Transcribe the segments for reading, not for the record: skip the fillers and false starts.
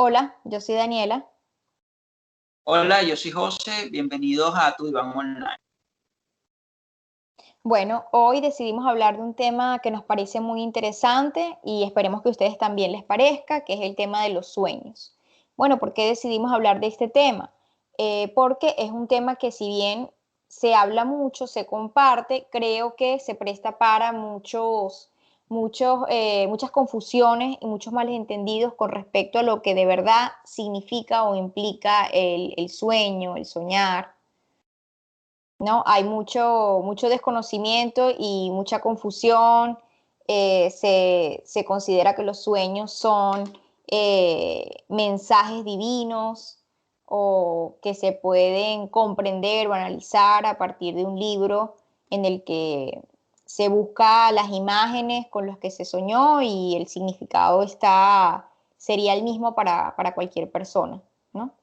Hola, yo soy Daniela. Hola, yo soy José, bienvenidos a Tu Diván Online. Bueno, hoy decidimos hablar de un tema que nos parece muy interesante y esperemos que a ustedes también les parezca, que es el tema de los sueños. Bueno, ¿por qué decidimos hablar de este tema? Porque es un tema que si bien se habla mucho, se comparte, creo que se presta para muchas confusiones y muchos malentendidos con respecto a lo que de verdad significa o implica el sueño, el soñar. ¿No? Hay mucho desconocimiento y mucha confusión. Se considera que los sueños son mensajes divinos o que se pueden comprender o analizar a partir de un libro en el que se busca las imágenes con las que se soñó y el significado sería el mismo para cualquier persona, ¿no?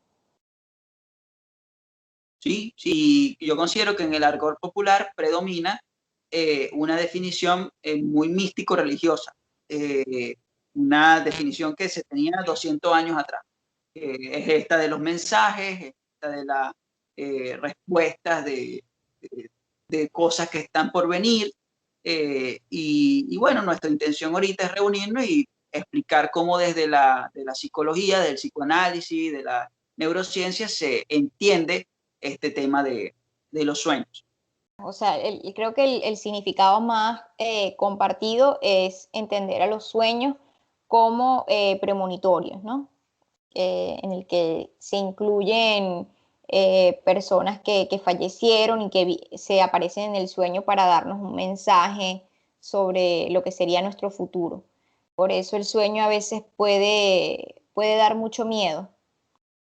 Sí, sí, yo considero que en el argot popular predomina una definición muy místico-religiosa, eh, una definición que se tenía 200 años atrás. Es esta de los mensajes, esta de las respuestas de cosas que están por venir. Y bueno, nuestra intención ahorita es reunirnos y explicar cómo desde de la psicología, del psicoanálisis, de la neurociencia se entiende este tema de los sueños. O sea, creo que el significado más compartido es entender a los sueños como premonitorios, ¿no? En el que se incluyen personas que fallecieron y que se aparecen en el sueño para darnos un mensaje sobre lo que sería nuestro futuro. Por eso el sueño a veces puede dar mucho miedo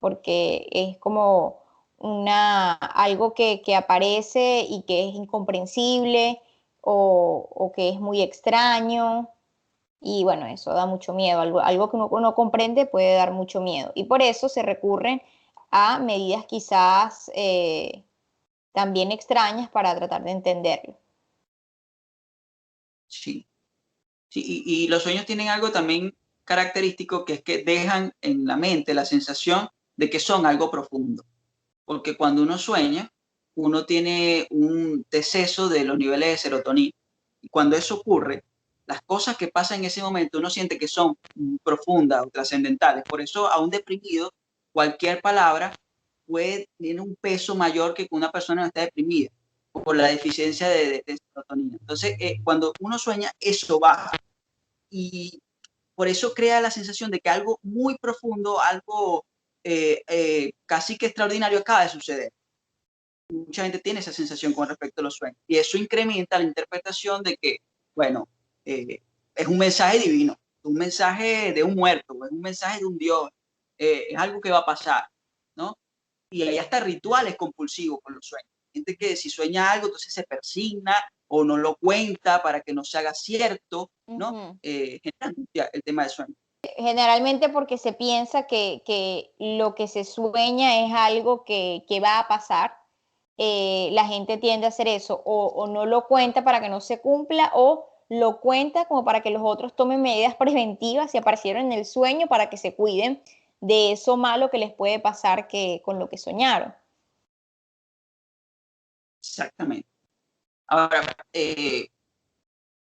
porque es como algo que aparece y que es incomprensible o que es muy extraño. Y bueno, eso da mucho miedo. Algo que uno no comprende puede dar mucho miedo. Y por eso se recurren a medidas quizás también extrañas para tratar de entenderlo. Sí, sí, y los sueños tienen algo también característico, que es que dejan en la mente la sensación de que son algo profundo. Porque cuando uno sueña, uno tiene un deceso de los niveles de serotonina. Y cuando eso ocurre, las cosas que pasan en ese momento uno siente que son profundas o trascendentales. Por eso a un deprimido, cualquier palabra tiene un peso mayor que una persona que está deprimida por la deficiencia de serotonina. Entonces, cuando uno sueña, eso baja. Y por eso crea la sensación de que algo muy profundo, algo casi que extraordinario acaba de suceder. Mucha gente tiene esa sensación con respecto a los sueños. Y eso incrementa la interpretación de que, bueno, eh, es un mensaje divino, un mensaje de un muerto, es un mensaje de un Dios, es algo que va a pasar, ¿no? Y hay hasta rituales compulsivos con los sueños. Gente que si sueña algo, entonces se persigna o no lo cuenta para que no se haga cierto, ¿no? Ujú. El tema del sueño. Generalmente porque se piensa que lo que se sueña es algo que va a pasar. La gente tiende a hacer eso, o no lo cuenta para que no se cumpla, o lo cuenta como para que los otros tomen medidas preventivas si aparecieron en el sueño para que se cuiden de eso malo que les puede pasar con lo que soñaron. Exactamente. Ahora, ¿qué,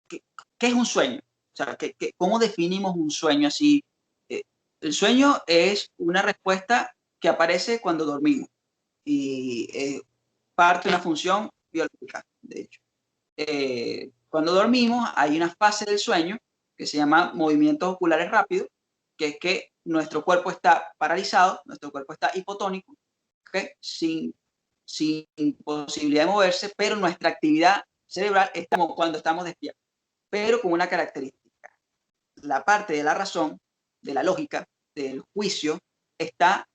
qué es un sueño? O sea, ¿cómo definimos un sueño así? Eh, el sueño es una respuesta que aparece cuando dormimos y parte de una función biológica, de hecho. Cuando dormimos hay una fase del sueño que se llama movimientos oculares rápidos, que es que nuestro cuerpo está paralizado, nuestro cuerpo está hipotónico, ¿okay? Sin posibilidad de moverse, pero nuestra actividad cerebral está como cuando estamos despiertos, pero con una característica. La parte de la razón, de la lógica, del juicio, está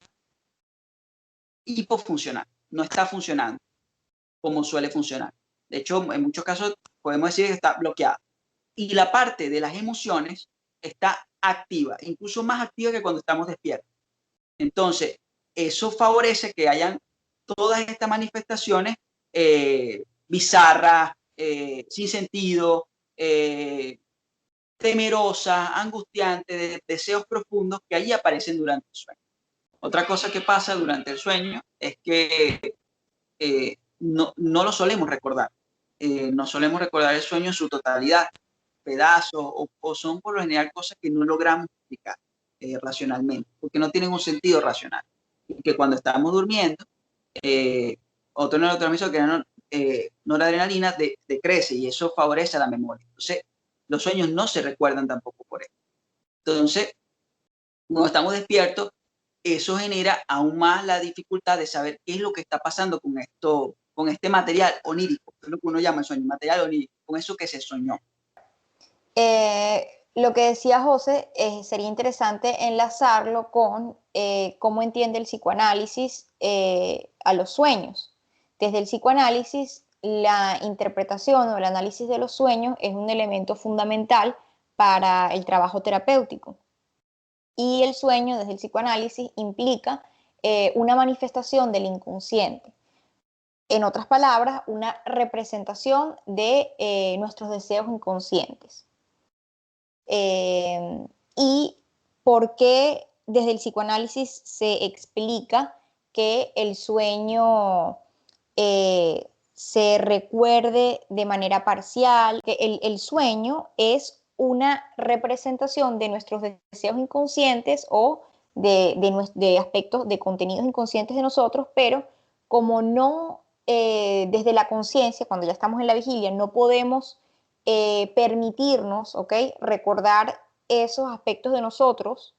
hipofuncional, no está funcionando como suele funcionar. De hecho, en muchos casos podemos decir que está bloqueada. Y la parte de las emociones está activa, incluso más activa que cuando estamos despiertos. Entonces, eso favorece que hayan todas estas manifestaciones bizarras, sin sentido, temerosas, angustiantes, de deseos profundos que ahí aparecen durante el sueño. Otra cosa que pasa durante el sueño es que no lo solemos recordar. No solemos recordar el sueño en su totalidad, pedazos, o son por lo general cosas que no logramos explicar racionalmente, porque no tienen un sentido racional. Y que cuando estamos durmiendo, otro neurotransmisor que era noradrenalina decrece y eso favorece a la memoria. Entonces, los sueños no se recuerdan tampoco por eso. Entonces, cuando estamos despiertos, eso genera aún más la dificultad de saber qué es lo que está pasando con esto, con este material onírico, que es lo que uno llama el sueño, material onírico, con eso que se soñó. Lo que decía José, sería interesante enlazarlo con cómo entiende el psicoanálisis a los sueños. Desde el psicoanálisis, la interpretación o el análisis de los sueños es un elemento fundamental para el trabajo terapéutico. Y el sueño, desde el psicoanálisis, implica una manifestación del inconsciente. En otras palabras, una representación de nuestros deseos inconscientes. Y por qué desde el psicoanálisis se explica que el sueño se recuerde de manera parcial, que el sueño es una representación de nuestros deseos inconscientes o de aspectos, de contenidos inconscientes de nosotros, pero como no desde la conciencia, cuando ya estamos en la vigilia, no podemos permitirnos, ¿ok? Recordar esos aspectos de nosotros,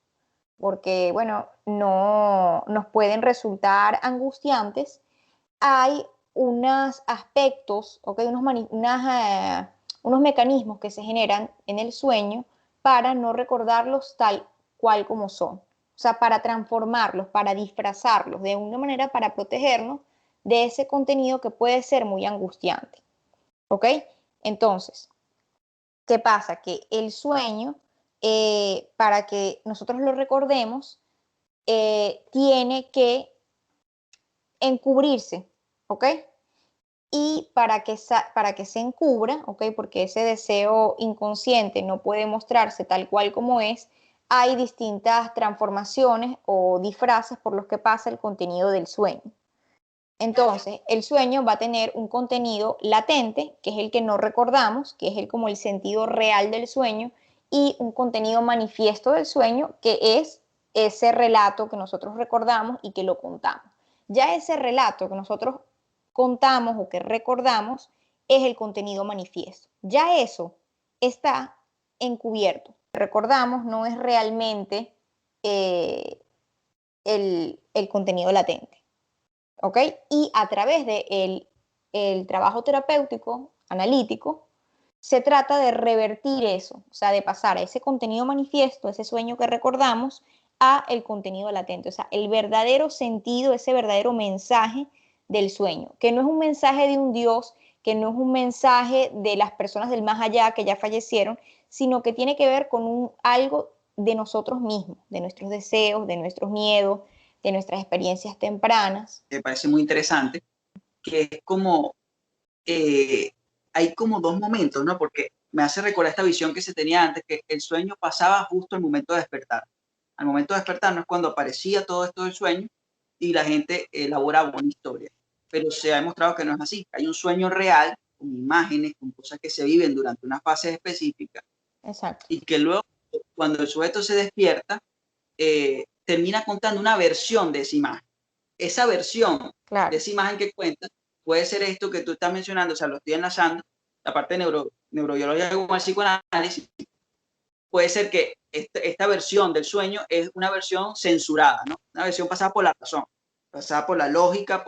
porque, bueno, no nos pueden resultar angustiantes. Hay unos aspectos, ¿ok? Unos mecanismos que se generan en el sueño para no recordarlos tal cual como son. O sea, para transformarlos, para disfrazarlos de una manera para protegernos de ese contenido que puede ser muy angustiante. ¿Ok? Entonces, ¿qué pasa? Que el sueño, para que nosotros lo recordemos, tiene que encubrirse, ¿ok? Y para que se encubra, ¿ok? Porque ese deseo inconsciente no puede mostrarse tal cual como es, hay distintas transformaciones o disfraces por los que pasa el contenido del sueño. Entonces, el sueño va a tener un contenido latente, que es el que no recordamos, que es como el sentido real del sueño, y un contenido manifiesto del sueño, que es ese relato que nosotros recordamos y que lo contamos. Ya ese relato que nosotros contamos o que recordamos es el contenido manifiesto. Ya eso está encubierto. Recordamos no es realmente el contenido latente. ¿Ok? Y a través del el trabajo terapéutico, analítico, se trata de revertir eso, o sea, de pasar a ese contenido manifiesto, ese sueño que recordamos, a el contenido latente, o sea, el verdadero sentido, ese verdadero mensaje del sueño, que no es un mensaje de un Dios, que no es un mensaje de las personas del más allá que ya fallecieron, sino que tiene que ver con algo de nosotros mismos, de nuestros deseos, de nuestros miedos, de nuestras experiencias tempranas. Me parece muy interesante, que es como, hay como dos momentos, ¿no? Porque me hace recordar esta visión que se tenía antes, que el sueño pasaba justo al momento de despertar. Al momento de despertar no es cuando aparecía todo esto del sueño y la gente elaboraba una historia. Pero se ha demostrado que no es así. Hay un sueño real, con imágenes, con cosas que se viven durante unas fases específicas. Exacto. Y que luego, cuando el sujeto se despierta, termina contando una versión de esa imagen. Esa versión de Claro. esa imagen que cuenta puede ser esto que tú estás mencionando, o sea, lo estoy enlazando, la parte de neurobiología con el psicoanálisis, puede ser que esta versión del sueño es una versión censurada, ¿no? Una versión pasada por la razón, pasada por la lógica,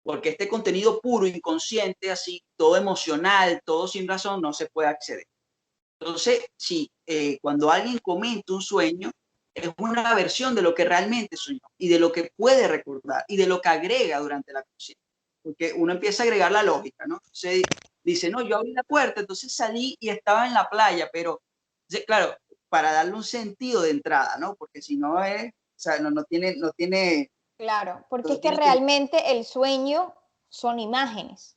porque este contenido puro, inconsciente, así, todo emocional, todo sin razón, no se puede acceder. Entonces, sí, cuando alguien comenta un sueño, es una versión de lo que realmente soñó y de lo que puede recordar y de lo que agrega durante la conciencia. Porque uno empieza a agregar la lógica, ¿no? Se dice, no, yo abrí la puerta, entonces salí y estaba en la playa, pero, claro, para darle un sentido de entrada, ¿no? Porque si no es, o sea, Claro, porque es no que tiene sentido. realmente el sueño son imágenes,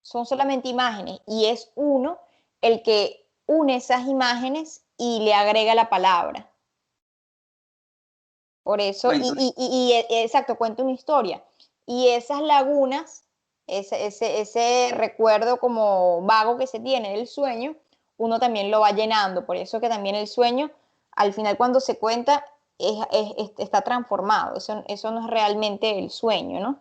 son solamente imágenes y es uno el que une esas imágenes y le agrega la palabra. Por eso, exacto, cuenta una historia. Y esas lagunas, ese recuerdo como vago que se tiene del sueño, uno también lo va llenando. Por eso que también el sueño, al final cuando se cuenta, está transformado. Eso no es realmente el sueño, ¿no?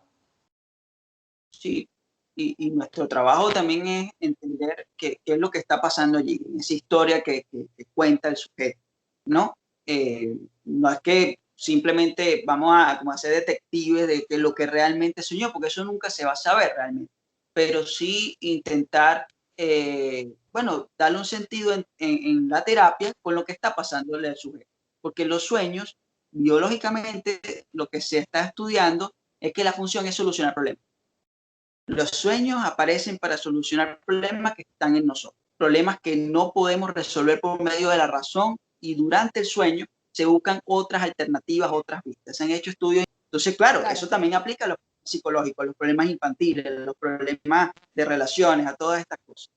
Sí, y nuestro trabajo también es entender qué es lo que está pasando allí, en esa historia que cuenta el sujeto, ¿no? No es que simplemente vamos a como a ser detectives de que lo que realmente soñó, porque eso nunca se va a saber realmente, pero sí intentar, bueno, darle un sentido en la terapia con lo que está pasándole al sujeto, porque los sueños, biológicamente, lo que se está estudiando es que la función es solucionar problemas. Los sueños aparecen para solucionar problemas que están en nosotros, problemas que no podemos resolver por medio de la razón, y durante el sueño se buscan otras alternativas, otras vistas. Se han hecho estudios. Entonces, claro, eso también aplica a los problemas psicológicos, a los problemas infantiles, a los problemas de relaciones, a todas estas cosas.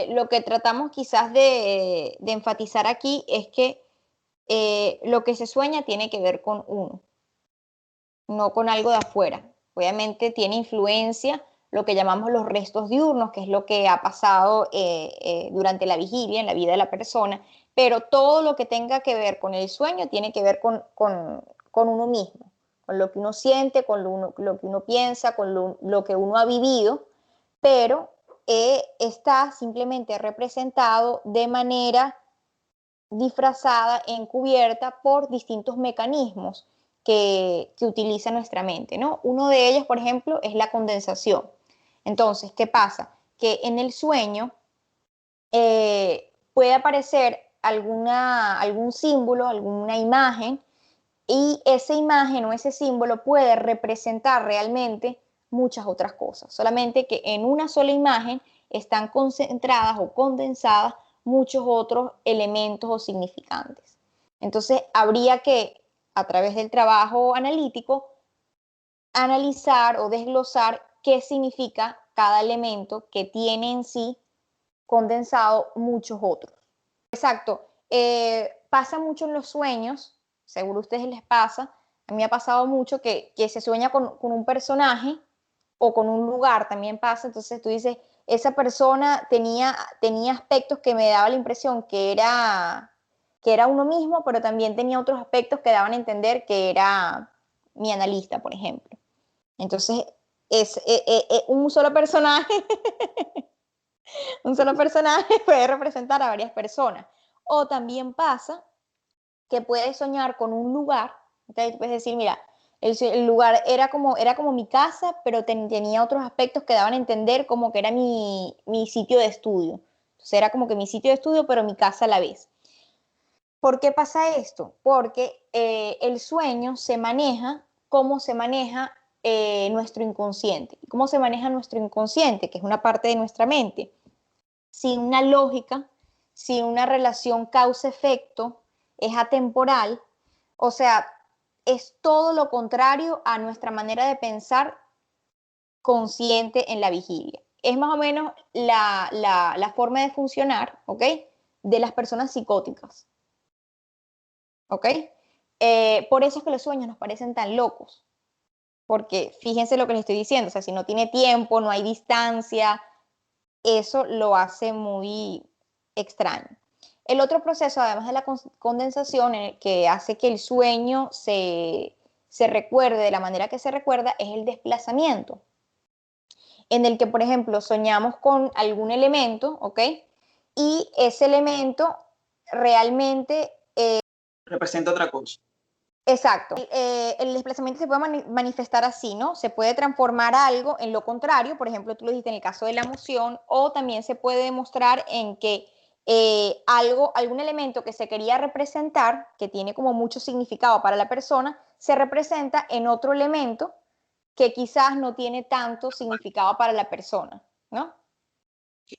Lo que tratamos quizás de enfatizar aquí es que lo que se sueña tiene que ver con uno, no con algo de afuera. Obviamente tiene influencia lo que llamamos los restos diurnos, que es lo que ha pasado durante la vigilia en la vida de la persona, pero todo lo que tenga que ver con el sueño tiene que ver con uno mismo, con lo que uno siente, con lo que uno piensa, con lo que uno ha vivido, pero está simplemente representado de manera disfrazada, encubierta por distintos mecanismos que utiliza nuestra mente, ¿no? Uno de ellos, por ejemplo, es la condensación. Entonces, ¿qué pasa? Que en el sueño puede aparecer algún símbolo, alguna imagen, y esa imagen o ese símbolo puede representar realmente muchas otras cosas, solamente que en una sola imagen están concentradas o condensadas muchos otros elementos o significantes. Entonces, habría que, a través del trabajo analítico, analizar o desglosar qué significa cada elemento que tiene en sí condensado muchos otros. Exacto. Pasa mucho en los sueños, seguro a ustedes les pasa, a mí me ha pasado mucho que se sueña con un personaje o con un lugar, también pasa, entonces tú dices, esa persona tenía aspectos que me daba la impresión que era uno mismo, pero también tenía otros aspectos que daban a entender que era mi analista, por ejemplo. Entonces, es un solo personaje un solo personaje puede representar a varias personas. O también pasa que puedes soñar con un lugar, entonces puedes decir, mira, el lugar era como mi casa, pero tenía otros aspectos que daban a entender como que era mi sitio de estudio. Entonces era como que mi sitio de estudio, pero mi casa a la vez. ¿Por qué pasa esto? Porque el sueño se maneja como se maneja nuestro inconsciente. ¿Cómo se maneja nuestro inconsciente? Que es una parte de nuestra mente. Sin una lógica, sin una relación causa-efecto, es atemporal, o sea, es todo lo contrario a nuestra manera de pensar consciente en la vigilia. Es más o menos la forma de funcionar, ¿ok? De las personas psicóticas, ¿ok? Por eso es que los sueños nos parecen tan locos, porque fíjense lo que les estoy diciendo, o sea, si no tiene tiempo, no hay distancia, eso lo hace muy extraño. El otro proceso, además de la condensación, que hace que el sueño se recuerde de la manera que se recuerda, es el desplazamiento, en el que, por ejemplo, soñamos con algún elemento, ¿ok? Y ese elemento realmente... representa otra cosa. Exacto. El desplazamiento se puede manifestar así, ¿no? Se puede transformar algo en lo contrario, por ejemplo, tú lo dijiste en el caso de la emoción, o también se puede demostrar en que algún elemento que se quería representar, que tiene como mucho significado para la persona, se representa en otro elemento que quizás no tiene tanto significado para la persona, ¿no? Sí,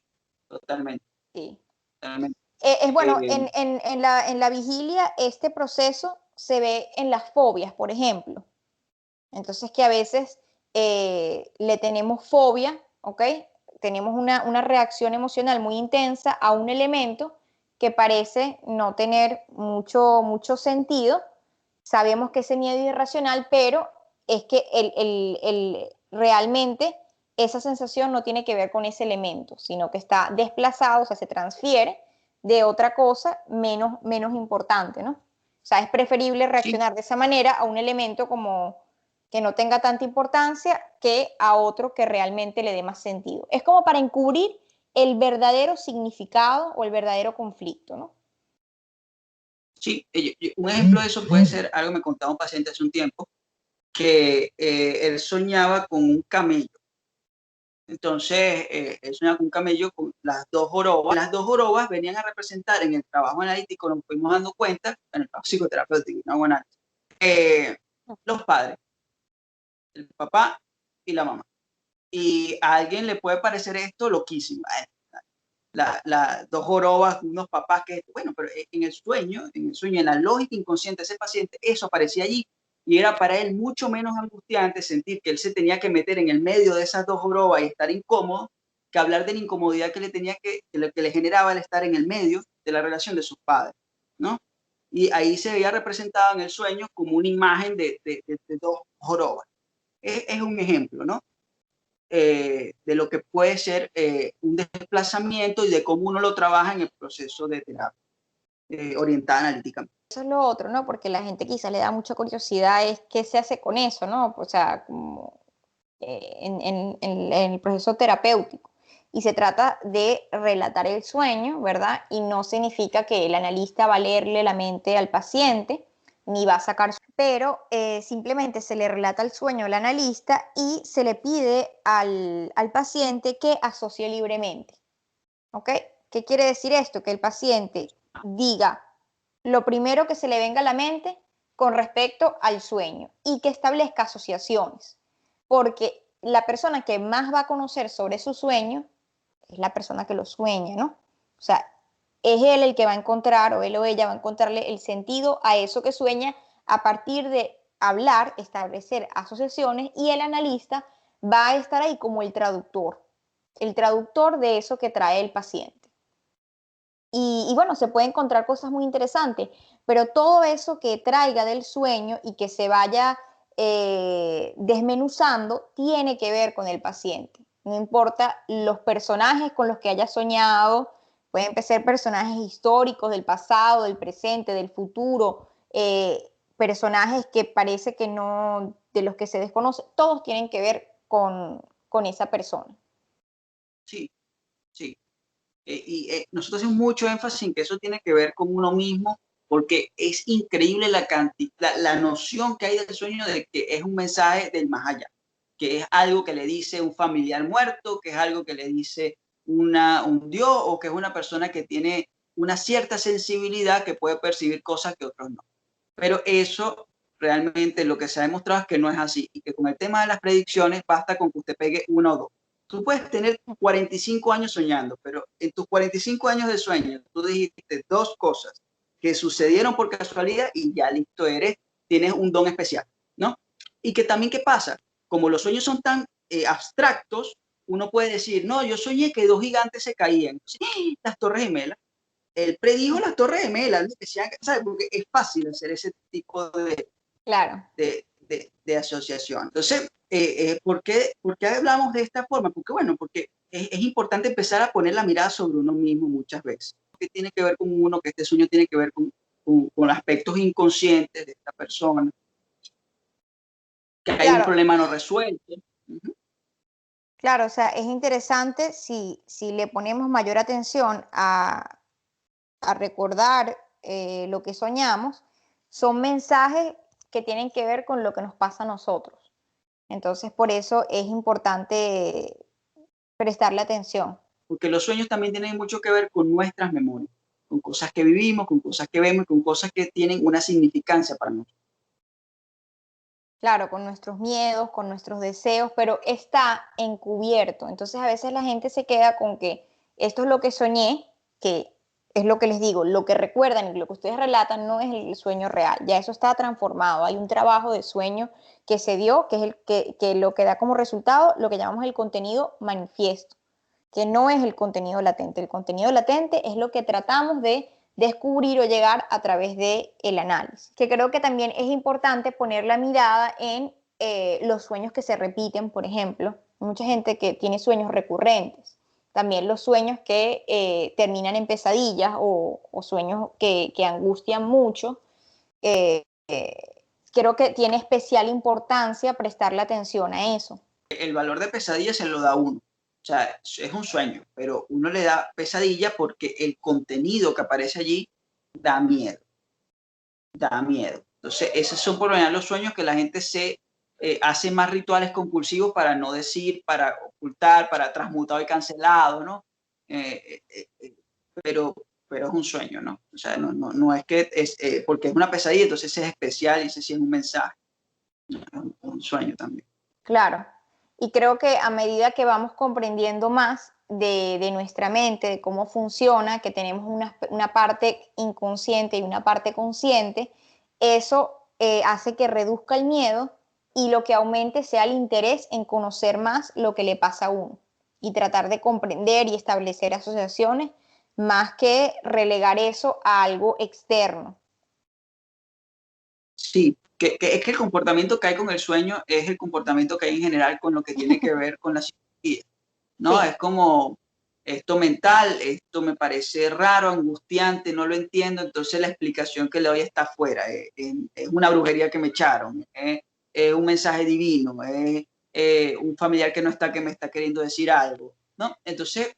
totalmente. Sí. Totalmente. Es bueno, en la vigilia este proceso se ve en las fobias, por ejemplo. Entonces que a veces le tenemos fobia, ¿ok? tenemos una reacción emocional muy intensa a un elemento que parece no tener mucho sentido. Sabemos que ese miedo es irracional, pero es que realmente esa sensación no tiene que ver con ese elemento, sino que está desplazado, o sea, se transfiere de otra cosa menos importante, ¿no? O sea, es preferible Sí, reaccionar de esa manera a un elemento como que no tenga tanta importancia que a otro que realmente le dé más sentido. Es como para encubrir el verdadero significado o el verdadero conflicto, ¿no? sí. Un ejemplo de eso puede ser algo que me contaba un paciente hace un tiempo, que él soñaba con un camello. Entonces, él soñaba con un camello con las dos jorobas. Las dos jorobas venían a representar en el trabajo analítico, nos fuimos dando cuenta, en el trabajo psicoterapéutico, no, bueno, los padres, el papá y la mamá. Y a alguien le puede parecer esto loquísimo. Las dos jorobas, unos papás que, bueno, pero en la lógica inconsciente de ese paciente, eso aparecía allí y era para él mucho menos angustiante sentir que él se tenía que meter en el medio de esas dos jorobas y estar incómodo que hablar de la incomodidad que le tenía que le generaba el estar en el medio de la relación de sus padres, ¿no? Y ahí se veía representado en el sueño como una imagen de dos jorobas. Es un ejemplo, ¿no? De lo que puede ser un desplazamiento y de cómo uno lo trabaja en el proceso de terapia orientada analíticamente. Eso es lo otro, ¿no? Porque la gente quizás le da mucha curiosidad es qué se hace con eso, ¿no? O sea, como en el proceso terapéutico. Y se trata de relatar el sueño, ¿verdad? Y no significa que el analista va a leerle la mente al paciente, ni va a sacar, pero simplemente se le relata el sueño al analista y se le pide al paciente que asocie libremente, ¿ok? ¿Qué quiere decir esto? Que el paciente diga lo primero que se le venga a la mente con respecto al sueño y que establezca asociaciones, porque la persona que más va a conocer sobre su sueño es la persona que lo sueña, ¿no? O sea, es él el que va a encontrar o él o ella va a encontrarle el sentido a eso que sueña a partir de hablar, establecer asociaciones y el analista va a estar ahí como el traductor de eso que trae el paciente. Y bueno, se puede encontrar cosas muy interesantes, pero todo eso que traiga del sueño y que se vaya desmenuzando tiene que ver con el paciente. No importa los personajes con los que haya soñado, pueden ser personajes históricos del pasado, del presente, del futuro, personajes que parece que no, de los que se desconoce, todos tienen que ver con esa persona. Sí, sí. Nosotros hacemos mucho énfasis en que eso tiene que ver con uno mismo, porque es increíble la noción que hay del sueño de que es un mensaje del más allá, que es algo que le dice un familiar muerto, que es algo que le dice un Dios o que es una persona que tiene una cierta sensibilidad que puede percibir cosas que otros no. Pero eso realmente lo que se ha demostrado es que no es así y que con el tema de las predicciones basta con que usted pegue uno o dos. Tú puedes tener 45 años soñando, pero en tus 45 años de sueño tú dijiste dos cosas que sucedieron por casualidad y ya listo eres, tienes un don especial, ¿no? Y que también, ¿qué pasa? Como los sueños son tan abstractos, uno puede decir, no, yo soñé que dos gigantes se caían. Sí, las Torres Gemelas. Él predijo las Torres Gemelas, ¿sabes? Porque es fácil hacer ese tipo Claro. de asociación. Entonces, ¿por qué hablamos de esta forma? Porque, bueno, porque es importante empezar a poner la mirada sobre uno mismo muchas veces. ¿Qué tiene que ver con uno? Que este sueño tiene que ver con aspectos inconscientes de esta persona, que hay un Claro, problema no resuelto. Uh-huh. claro, o sea, es interesante si le ponemos mayor atención a recordar lo que soñamos, son mensajes que tienen que ver con lo que nos pasa a nosotros. Entonces, por eso es importante prestarle atención. Porque los sueños también tienen mucho que ver con nuestras memorias, con cosas que vivimos, con cosas que vemos, con cosas que tienen una significancia para nosotros. Claro, con nuestros miedos, con nuestros deseos, pero está encubierto. Entonces, a veces la gente se queda con que esto es lo que soñé, que es lo que les digo, lo que recuerdan y lo que ustedes relatan no es el sueño real, ya eso está transformado. Hay un trabajo de sueño que se dio, que es que lo que da como resultado lo que llamamos el contenido manifiesto. que no es el contenido latente. El contenido latente es lo que tratamos de descubrir o llegar a través del análisis, que creo que también es importante poner la mirada en los sueños que se repiten, por ejemplo. Hay mucha gente que tiene sueños recurrentes. También los sueños que terminan en pesadillas o sueños que angustian mucho. Eh, eh, Creo que tiene especial importancia prestarle atención a eso. El valor de pesadilla se lo da uno. O sea, es un sueño, pero uno le da pesadilla porque el contenido que aparece allí da miedo. Da miedo. Entonces, esos son por lo general los sueños que la gente se hace más rituales compulsivos para no decir, para ocultar, para transmutado y cancelado, ¿no? Eh, eh, eh, pero, pero es un sueño, ¿no? O sea, no es que es porque es una pesadilla, entonces es especial y ese sí es un mensaje. Es un sueño también. Claro. Y creo que a medida que vamos comprendiendo más de nuestra mente, de cómo funciona, que tenemos una parte inconsciente y una parte consciente, eso hace que reduzca el miedo y lo que aumente sea el interés en conocer más lo que le pasa a uno y tratar de comprender y establecer asociaciones más que relegar eso a algo externo. Sí, es que el comportamiento que hay con el sueño es el comportamiento que hay en general con lo que tiene que ver con la psicología, ¿no? Sí, Es como esto mental, esto me parece raro, angustiante, no lo entiendo, entonces la explicación que le doy está afuera, es una brujería que me echaron, es un mensaje divino, es un familiar que no está, que me está queriendo decir algo, ¿no? Entonces,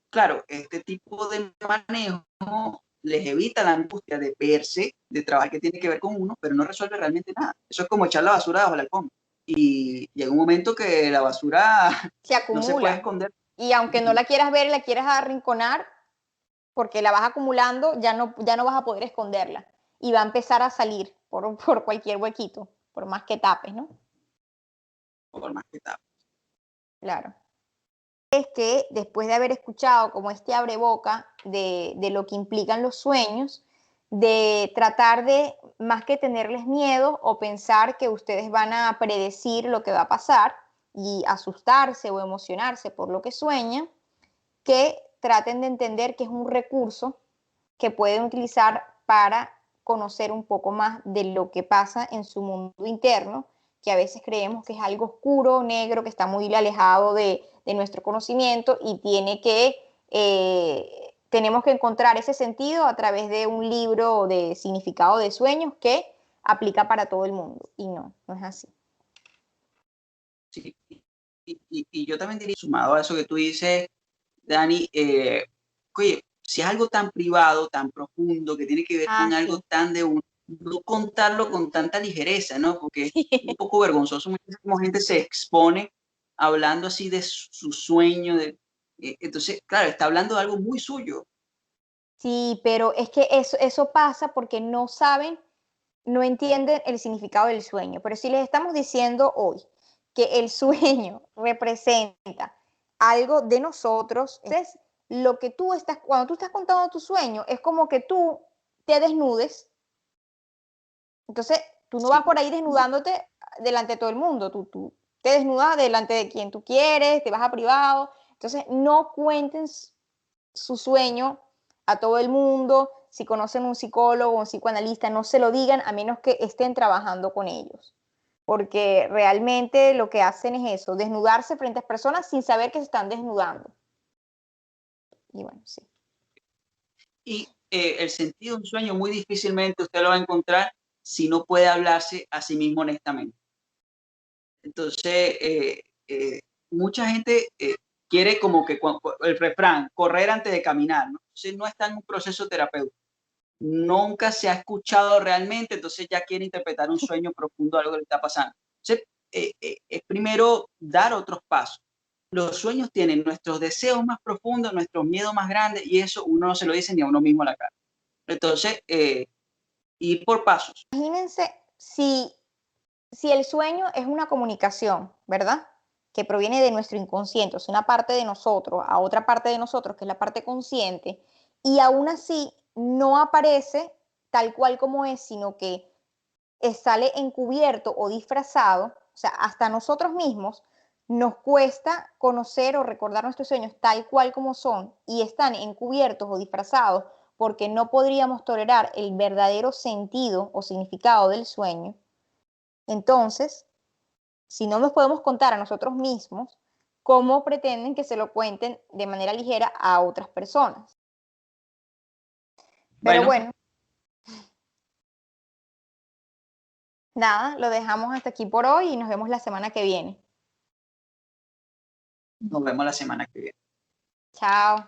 claro, este tipo de manejo les evita la angustia de verse, de trabajar que tiene que ver con uno, pero no resuelve realmente nada. Eso es como echar la basura bajo la alfombra. Y llega un momento que la basura se no se puede acumula. esconder. Y aunque no la quieras ver y la quieras arrinconar, porque la vas acumulando, ya no vas a poder esconderla. Y va a empezar a salir por cualquier huequito, por más que tapes, ¿no? Por más que tal. Claro. Es que después de haber escuchado como este abreboca de lo que implican los sueños, de tratar de, más que tenerles miedo o pensar que ustedes van a predecir lo que va a pasar y asustarse o emocionarse por lo que sueñan, que traten de entender que es un recurso que pueden utilizar para conocer un poco más de lo que pasa en su mundo interno, que a veces creemos que es algo oscuro, negro, que está muy alejado de nuestro conocimiento y tenemos que encontrar ese sentido a través de un libro de significado de sueños que aplica para todo el mundo. Y no es así. Sí. Y yo también diría, sumado a eso que tú dices, Dani, oye, si es algo tan privado, tan profundo, que tiene que ver Ah, con algo sí. tan de uno, no contarlo con tanta ligereza, ¿no? Porque es un poco vergonzoso. Muchas veces como gente se expone hablando así de su sueño, entonces, claro, está hablando de algo muy suyo. Sí, pero es que eso pasa porque no saben, no entienden el significado del sueño. Pero si les estamos diciendo hoy que el sueño representa algo de nosotros, entonces lo que cuando tú estás contando tu sueño, es como que tú te desnudes. Entonces, tú no Sí, vas por ahí desnudándote delante de todo el mundo, tú te desnudas delante de quien tú quieres, te vas a privado. Entonces, no cuenten su sueño a todo el mundo. Si conocen un psicólogo o un psicoanalista, no se lo digan a menos que estén trabajando con ellos. Porque realmente lo que hacen es eso, desnudarse frente a personas sin saber que se están desnudando. Y bueno, sí. y el sentido de un sueño muy difícilmente usted lo va a encontrar si no puede hablarse a sí mismo honestamente. Entonces, mucha gente quiere como que el refrán, correr antes de caminar, ¿no? Entonces no está en un proceso terapéutico. Nunca se ha escuchado realmente, entonces ya quiere interpretar un sueño profundo, algo que le está pasando. Entonces, es primero dar otros pasos. Los sueños tienen nuestros deseos más profundos, nuestros miedos más grandes, y eso uno no se lo dice ni a uno mismo a la cara. Entonces, ir por pasos. Imagínense si el sueño es una comunicación, ¿verdad? Que proviene de nuestro inconsciente, es una parte de nosotros, a otra parte de nosotros, que es la parte consciente, y aún así no aparece tal cual como es, sino que sale encubierto o disfrazado, o sea, hasta nosotros mismos nos cuesta conocer o recordar nuestros sueños tal cual como son y están encubiertos o disfrazados porque no podríamos tolerar el verdadero sentido o significado del sueño, entonces, si no nos podemos contar a nosotros mismos, ¿cómo pretenden que se lo cuenten de manera ligera a otras personas? Pero Bueno, bueno, nada, lo dejamos hasta aquí por hoy y nos vemos la semana que viene. nos vemos la semana que viene. Chao.